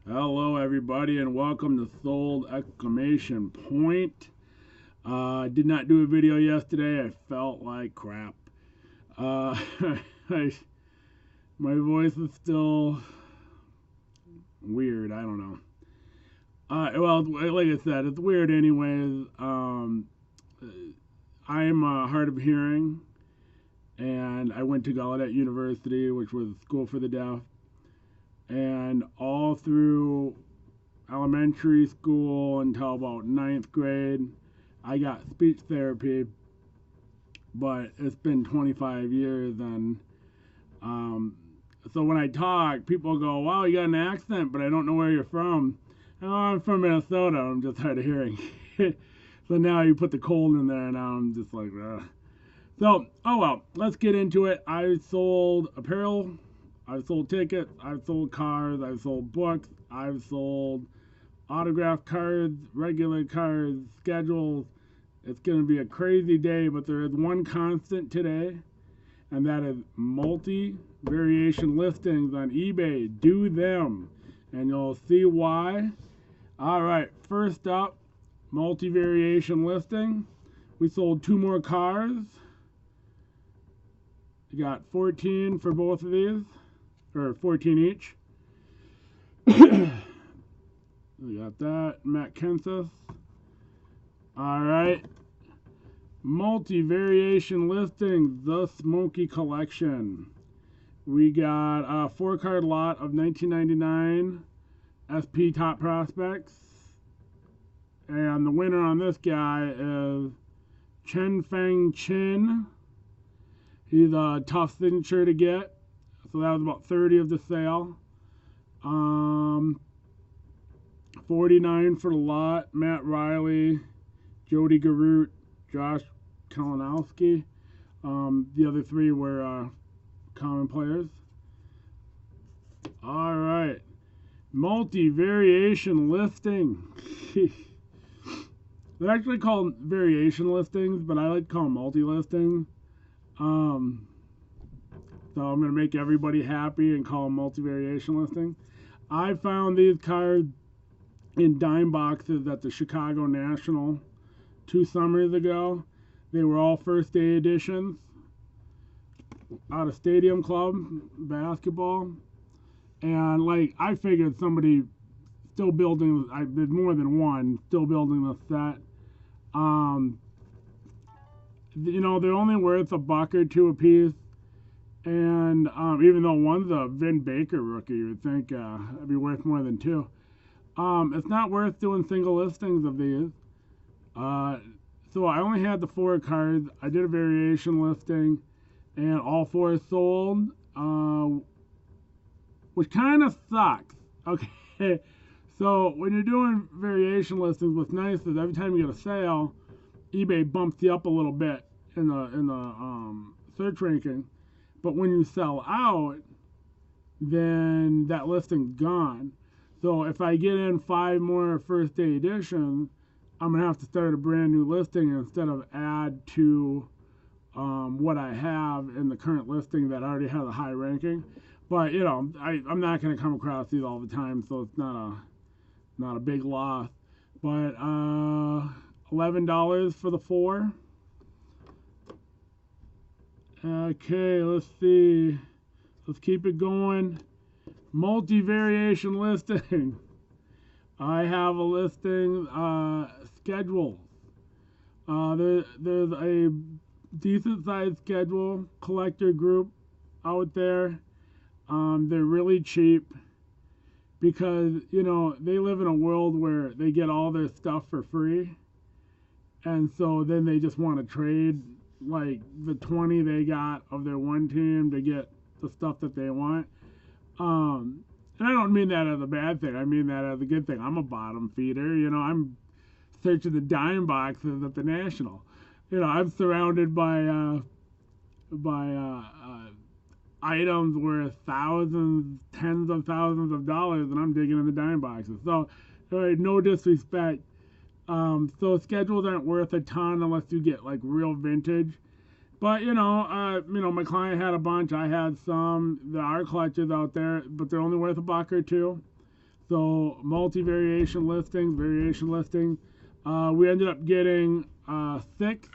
Hello, everybody, and welcome to Sold! Exclamation Point. I did not do a video yesterday. I felt like crap. Uh, my voice is still weird. I don't know. Well, like I said, it's weird anyways. I am hard of hearing, and I went to Gallaudet University, which was a school for the deaf. And all through elementary school until about ninth grade, I got speech therapy. But it's been 25 years, and so when I talk, people go, "Wow, you got an accent," but I don't know where you're from. Oh, I'm from Minnesota. I'm just hard of hearing. So now you put the cold in there, and now I'm just like, ugh. So, oh well, let's get into it. I sold apparel, I've sold tickets, I've sold cars, I've sold books, I've sold autograph cards, regular cards, schedules. It's going to be a crazy day, but there is one constant today, and that is multi-variation listings on eBay. Do them, and you'll see why. All right, first up, multi-variation listing. We sold 2 more cars. We got 14 for both of these, or 14 each. We got that, Matt Kansas. All right, multi-variation listing, the Smoky Collection. We got a 4-card lot of 1999 SP Top Prospects, and the winner on this guy is Chen Feng Chin. He's a tough signature to get, so that was about 30 of the sale. 49 for the lot, Matt Riley, Jody Garoot, Josh Kalinowski. The other 3 were common players. All right, multi-variation listing. They're actually called variation listings, but I like to call them multi-listings. So I'm going to make everybody happy and call them multi-variation listing. I found these cards in dime boxes at the Chicago National 2 summers ago. They were all first day editions out of Stadium Club basketball. And like, I figured somebody still building, there's more than one still building the set. You know, they're only worth $1 or $2 a piece. And even though one's a Vin Baker rookie, you would think it'd be worth more than 2. It's not worth doing single listings of these. So I only had the 4 cards. I did a variation listing, and all 4 sold, which kind of sucks. Okay, so when you're doing variation listings, what's nice is every time you get a sale, eBay bumps you up a little bit in the search ranking. But when you sell out, then that listing's gone. So if I get in 5 more first day editions, I'm going to have to start a brand new listing instead of add to what I have in the current listing that already has a high ranking. But, you know, I'm not going to come across these all the time, so it's not a big loss. But $11 for the 4. Okay, let's see. Let's keep it going. Multi-variation listing. I have a listing, schedules. There's a decent sized schedule collector group out there. They're really cheap because, you know, they live in a world where they get all their stuff for free. And so then they just want to trade like the 20 they got of their one team to get the stuff that they want. And I don't mean that as a bad thing. I mean that as a good thing. I'm a bottom feeder. You know, I'm searching the dime boxes at the National. You know, I'm surrounded by items worth thousands, tens of thousands of dollars, and I'm digging in the dime boxes. So, no disrespect. So schedules aren't worth a ton unless you get like real vintage. But you know, my client had a bunch. I had some. There are collectors out there, but they're only worth $1 or $2. So multi-variation listings, variation listing. We ended up getting thick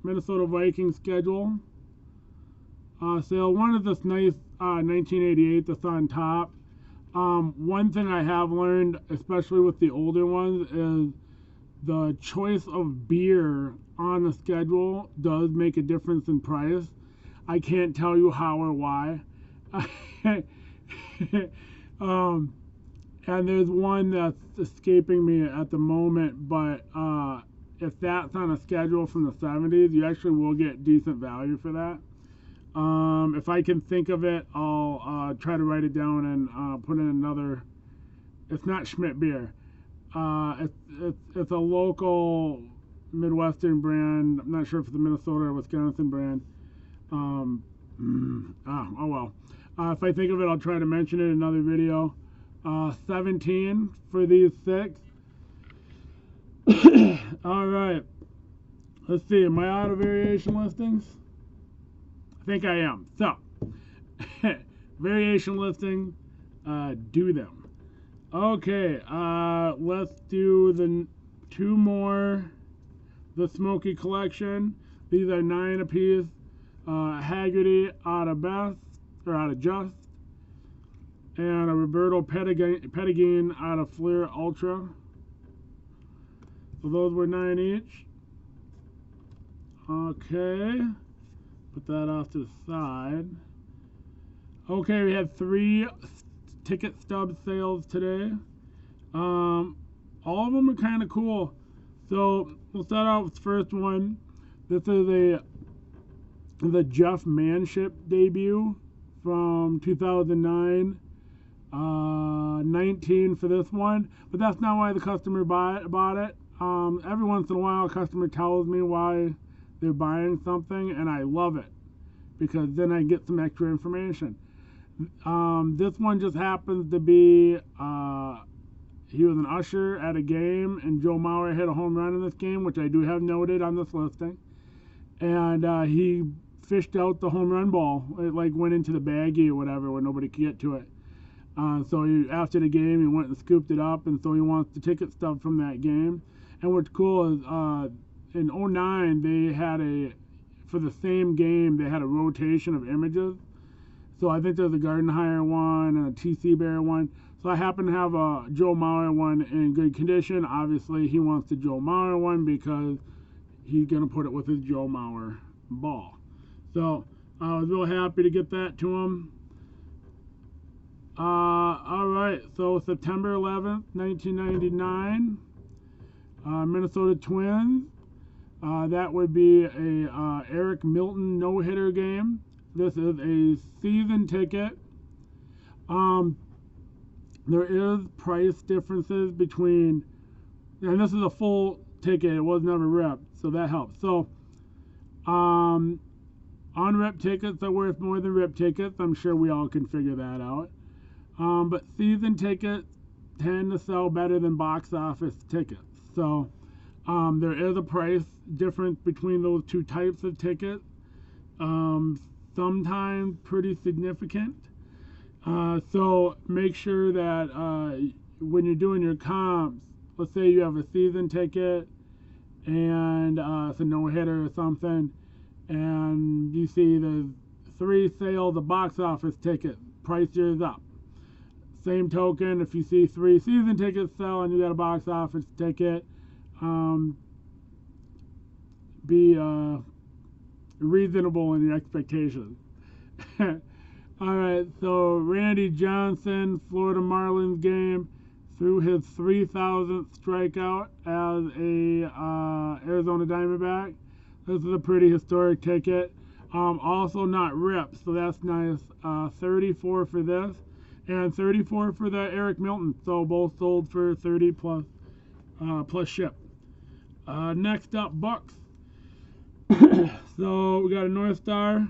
Minnesota Vikings schedule sale. One is this nice 1988 that's on top. One thing I have learned, especially with the older ones, is the choice of beer on the schedule does make a difference in price. I can't tell you how or why. And there's one that's escaping me at the moment, but if that's on a schedule from the 70s, you actually will get decent value for that. If I can think of it, I'll try to write it down and put in another. It's not Schmidt beer. It's a local Midwestern brand. I'm not sure if it's a Minnesota or Wisconsin brand. Oh well. If I think of it, I'll try to mention it in another video. 17 for these 6. All right. Let's see. Am I out of variation listings? I think I am. So, variation listing, do them. Okay, let's do the 2 more. The Smoky Collection. These are 9 apiece. Haggerty out of Best, or out of Just. And a Roberto Pettigin out of Flair Ultra. So those were 9 each. Okay. Put that off to the side. Okay, we had 3 ticket stub sales today. All of them are kind of cool. So we'll start out with the first one. This is the Jeff Manship debut from 2009. 19 for this one, but that's not why the customer bought it. Every once in a while, a customer tells me why they're buying something, and I love it because then I get some extra information. This one just happens to be he was an usher at a game, and Joe Mauer hit a home run in this game, which I do have noted on this listing. And he fished out the home run ball. It like went into the baggie or whatever where nobody could get to it. So after the game, he went and scooped it up, and so he wants the ticket stub from that game. And what's cool is in 09, they had for the same game, they had a rotation of images. So I think there's a Garden Hire one and a TC Bear one. So I happen to have a Joe Mauer one in good condition. Obviously, he wants the Joe Mauer one because he's going to put it with his Joe Mauer ball. So I was real happy to get that to him. Alright, so September 11th, 1999, Minnesota Twins. That would be a Eric Milton no-hitter game. This is a season ticket. There is price differences between, and this is a full ticket, it was never ripped, so that helps. So, unripped tickets are worth more than ripped tickets. I'm sure we all can figure that out. But season tickets tend to sell better than box office tickets. So there is a price difference between those 2 types of tickets. Sometimes pretty significant. So make sure that when you're doing your comps, let's say you have a season ticket and it's a no-hitter or something, and you see the 3 sales of box office tickets, price yours up. Same token, if you see 3 season tickets sell and you got a box office ticket, be reasonable in your expectations. Alright, so Randy Johnson, Florida Marlins game, threw his 3,000th strikeout as a Arizona Diamondback. This is a pretty historic ticket. Also not ripped, so that's nice. 34 for this, and 34 for the Eric Milton. So both sold for 30 plus ship. Next up, Bucks. So we got a North Star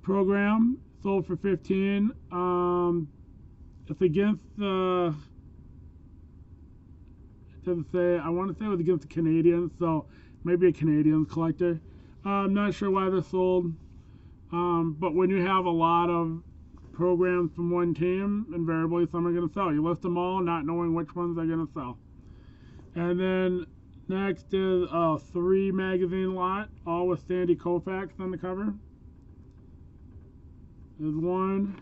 program, sold for 15. It's against the, it doesn't say, I want to say it was against the Canadians, so maybe a Canadians collector. I'm not sure why they're sold, but when you have a lot of programs from one team, invariably some are going to sell. You list them all, not knowing which ones are going to sell. And then next is a 3 magazine lot, all with Sandy Koufax on the cover. There's one.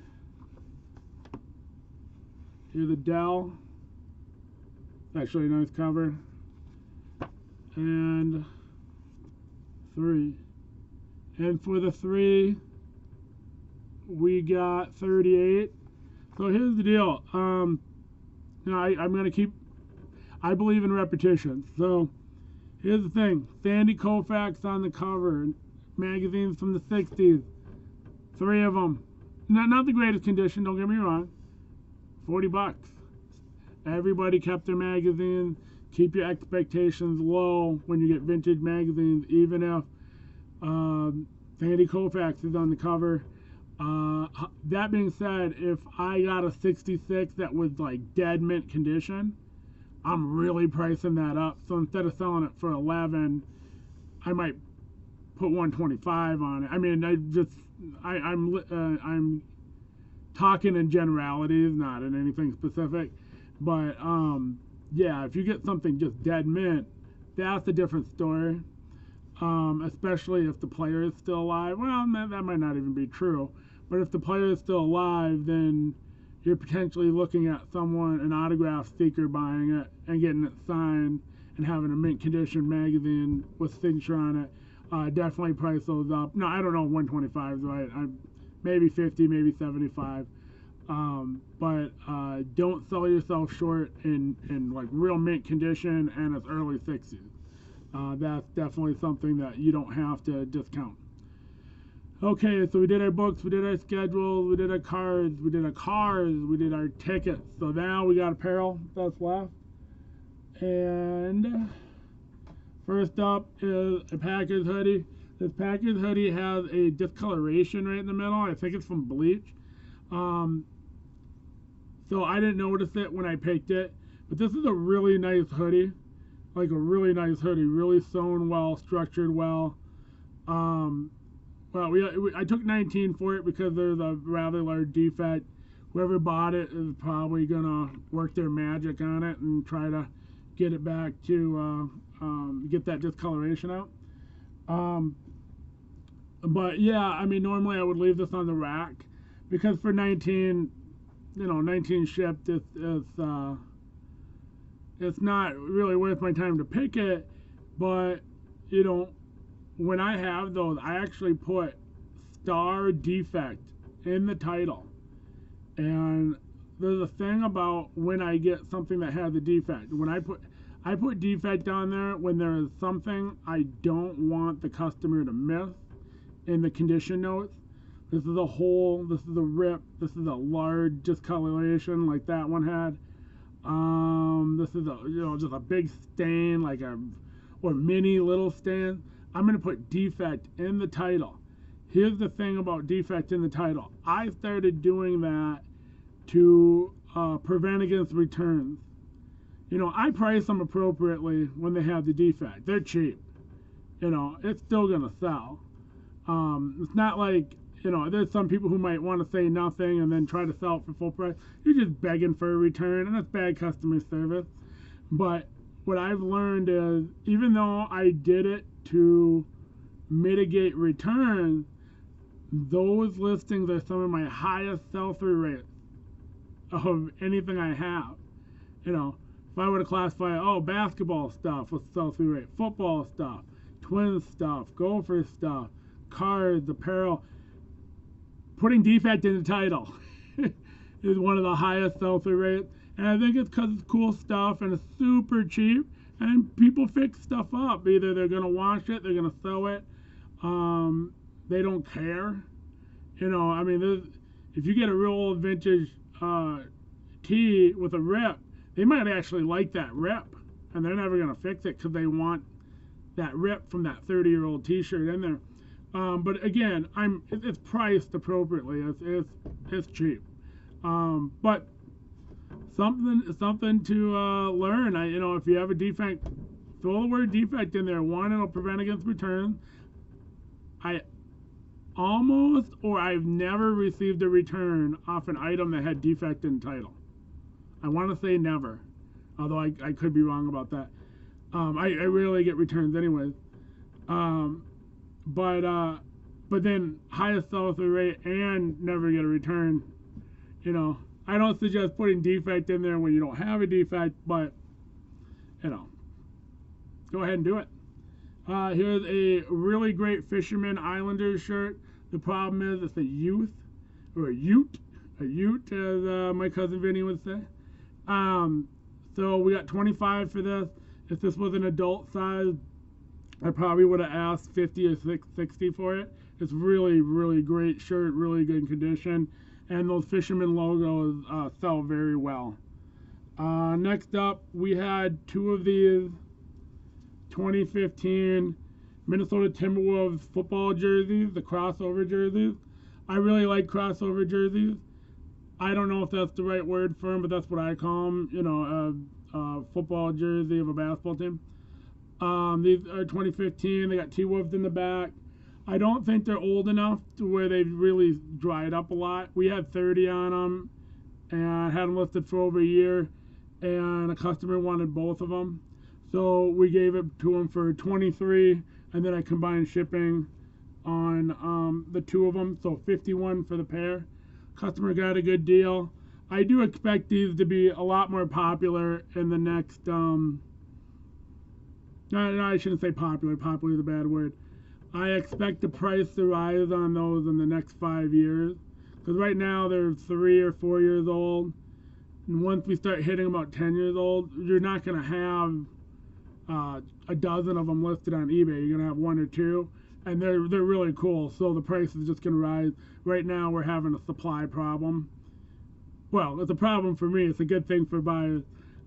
Here's a Dell. Actually a nice cover. And 3. And for the 3, we got 38. So here's the deal. I'm going to keep, I believe in repetition. So here's the thing. Sandy Koufax on the cover. Magazines from the 60s. 3 of them. Not the greatest condition, don't get me wrong. $40. Everybody kept their magazines. Keep your expectations low when you get vintage magazines, even if Sandy Koufax is on the cover. That being said, if I got a 66 that was like dead mint condition, I'm really pricing that up. So instead of selling it for 11, I might put 125 on it. I mean, I'm talking in generalities, not in anything specific. But yeah, if you get something just dead mint, that's a different story. Especially if the player is still alive. Well, that might not even be true. But if the player is still alive, then you're potentially looking at someone, an autograph seeker, buying it and getting it signed and having a mint condition magazine with signature on it. Definitely price those up. No, I don't know, 125 is right. Maybe 50, maybe 75. But don't sell yourself short in like real mint condition and it's early 60s. That's definitely something that you don't have to discount. Okay, so we did our books, we did our schedules, we did our cards, we did our cars, we did our tickets. So now we got apparel that's left. And first up is a Packers hoodie. This Packers hoodie has a discoloration right in the middle. I think it's from bleach. So I didn't notice it when I picked it. But this is a really nice hoodie. Like a really nice hoodie. Really sewn well, structured well. Well, I took 19 for it because there's a rather large defect. Whoever bought it is probably going to work their magic on it and try to get it back to get that discoloration out. But yeah, I mean, normally I would leave this on the rack because for 19, 19 shipped, it's not really worth my time to pick it. But, when I have those, I actually put star defect in the title. And there's a thing about when I get something that has a defect. When I put defect on there when there is something I don't want the customer to miss in the condition notes. This is a hole, this is a rip, this is a large discoloration like that one had. This is just a big stain, or mini little stain. I'm going to put defect in the title. Here's the thing about defect in the title. I started doing that to prevent against returns. I price them appropriately when they have the defect. They're cheap. It's still going to sell. It's not like, there's some people who might want to say nothing and then try to sell it for full price. You're just begging for a return, and that's bad customer service. But what I've learned is, even though I did it to mitigate returns, those listings are some of my highest sell-through rates of anything I have. If I were to classify, basketball stuff with sell-through rate, football stuff, Twins stuff, Gopher stuff, cards, apparel, putting defect in the title is one of the highest sell-through rates. And I think it's because it's cool stuff and it's super cheap. And people fix stuff up. Either they're going to wash it, they're going to sew it. They don't care. If you get a real old vintage tee with a rip, they might actually like that rip. And they're never going to fix it because they want that rip from that 30-year-old t-shirt in there. But again, it's priced appropriately. It's cheap. But something to learn. If you have a defect, throw the word defect in there. One, it'll prevent against returns. almost, or I've never received a return off an item that had defect in title. I want to say never, although I could be wrong about that. I rarely get returns anyways. Um, but then highest sell-through rate and never get a return. You know, I don't suggest putting defect in there when you don't have a defect, but you know, go ahead and do it. Here's a really great Fisherman Islanders shirt. The problem is it's a youth, or a ute, as my cousin Vinny would say. So we got 25 for this. If this was an adult size, I probably would have asked 50 or 60 for it. It's really, really great shirt, really good condition, and those Fisherman logos sell very well. Next up, we had two of these 2015 Minnesota Timberwolves football jerseys, the crossover jerseys. I really like crossover jerseys. I don't know if that's the right word for them, but that's what I call them. You know, a football jersey of a basketball team. These are 2015. They got T-Wolves in the back. I don't think they're old enough to where they've really dried up a lot. We had 30 on them and had them listed for over a year, and a customer wanted both of them. So we gave it to him for 23, and then I combined shipping on the two of them, so 51 for the pair. Customer got a good deal. I do expect these to be a lot more popular in the next, no, I shouldn't say popular. Popular is a bad word. I expect the price to rise on those in the next 5 years. Because right now they're 3 or 4 years old. And once we start hitting about 10 years old, you're not going to have a dozen of them listed on eBay. You're going to have one or two. And they're really cool. So the price is just going to rise. Right now we're having a supply problem. Well, it's a problem for me. It's a good thing for buyers.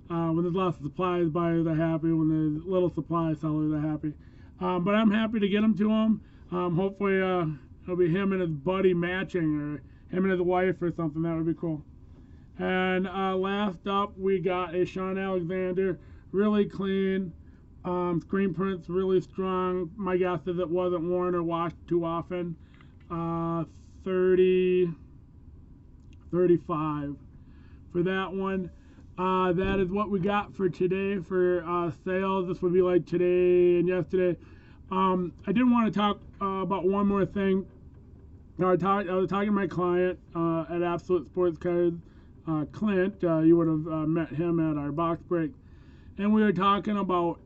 When there's lots of supplies, buyers are happy. When there's little supply, sellers are happy. But I'm happy to get them to him. Hopefully it'll be him and his buddy matching, or him and his wife or something. That would be cool. And last up, we got a Shaun Alexander. Really clean. Screen print's really strong. My guess is it wasn't worn or washed too often. 30, 35 for that one. That is what we got for today for sales. This would be like today and yesterday. I did want to talk about one more thing. I was talking to my client at Absolute Sports Cards, Clint. You would have met him at our box break. And we were talking about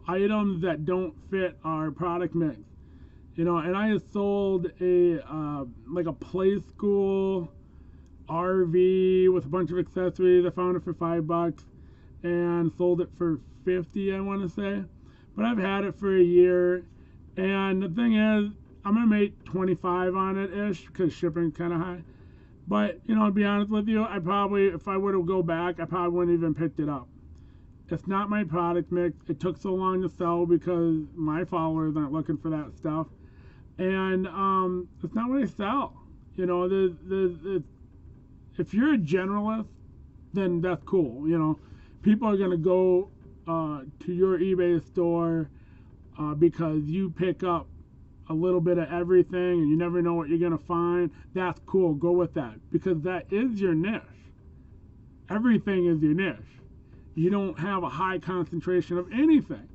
items that don't fit our product mix. You know, and I had sold like a play school RV with a bunch of accessories. I found it for $5 and sold it for 50, I want to say. But I've had it for a year, and the thing is, I'm gonna make 25 on it ish because shipping's kind of high. But you know, to be honest with you, I probably, if I were to go back, I probably wouldn't even picked it up. It's not my product mix. It took so long to sell because my followers aren't looking for that stuff, and it's not what I sell. You know, if you're a generalist, then that's cool. You know, people are gonna go to your eBay store because you pick up a little bit of everything and you never know what you're gonna find. That's cool. Go with that because that is your niche. Everything is your niche. You don't have a high concentration of anything,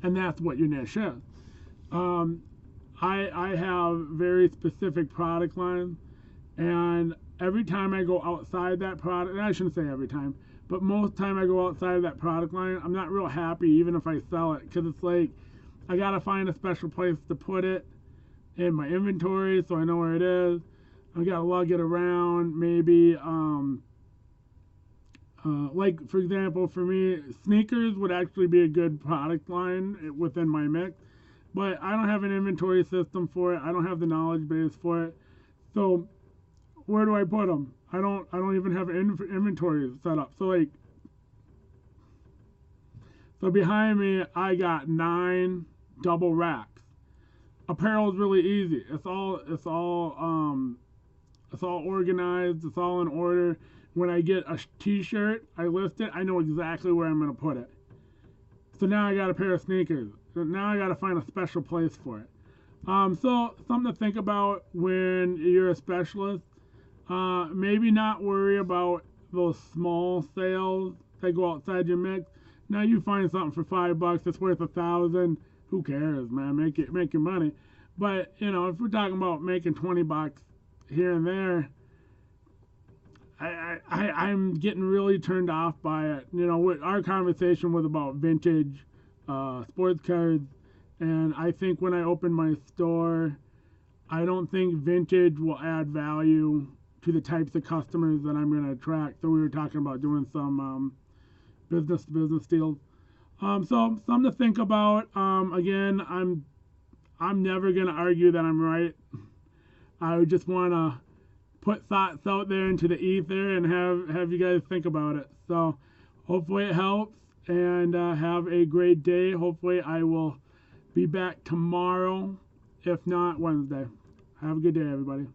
and that's what your niche is. I have very specific product lines, and every time I go outside that product, and I shouldn't say every time, but most time I go outside of that product line, I'm not real happy even if I sell it, because it's like I gotta find a special place to put it in my inventory so I know where it is. I gotta lug it around, maybe like for example, for me, sneakers would actually be a good product line within my mix, but I don't have an inventory system for it. I don't have the knowledge base for it. So where do I put them? I don't even have inventory set up. So behind me, I got 9 double racks. Apparel is really easy. It's all organized. It's all in order. When I get a t-shirt, I list it. I know exactly where I'm going to put it. So now I got a pair of sneakers. So now I got to find a special place for it. So something to think about when you're a specialist. Maybe not worry about those small sales that go outside your mix. Now you find something for $5 that's worth 1,000. Who cares, man? Make your money. But if we're talking about making $20 here and there, I'm getting really turned off by it. Our conversation was about vintage sports cards, and I think when I open my store, I don't think vintage will add value to the types of customers that I'm going to attract. So we were talking about doing some business to business deals. So something to think about. Again, I'm never going to argue that I'm right. I just want to put thoughts out there into the ether and have you guys think about it. So hopefully it helps, and have a great day. Hopefully I will be back tomorrow, if not Wednesday. Have a good day, everybody.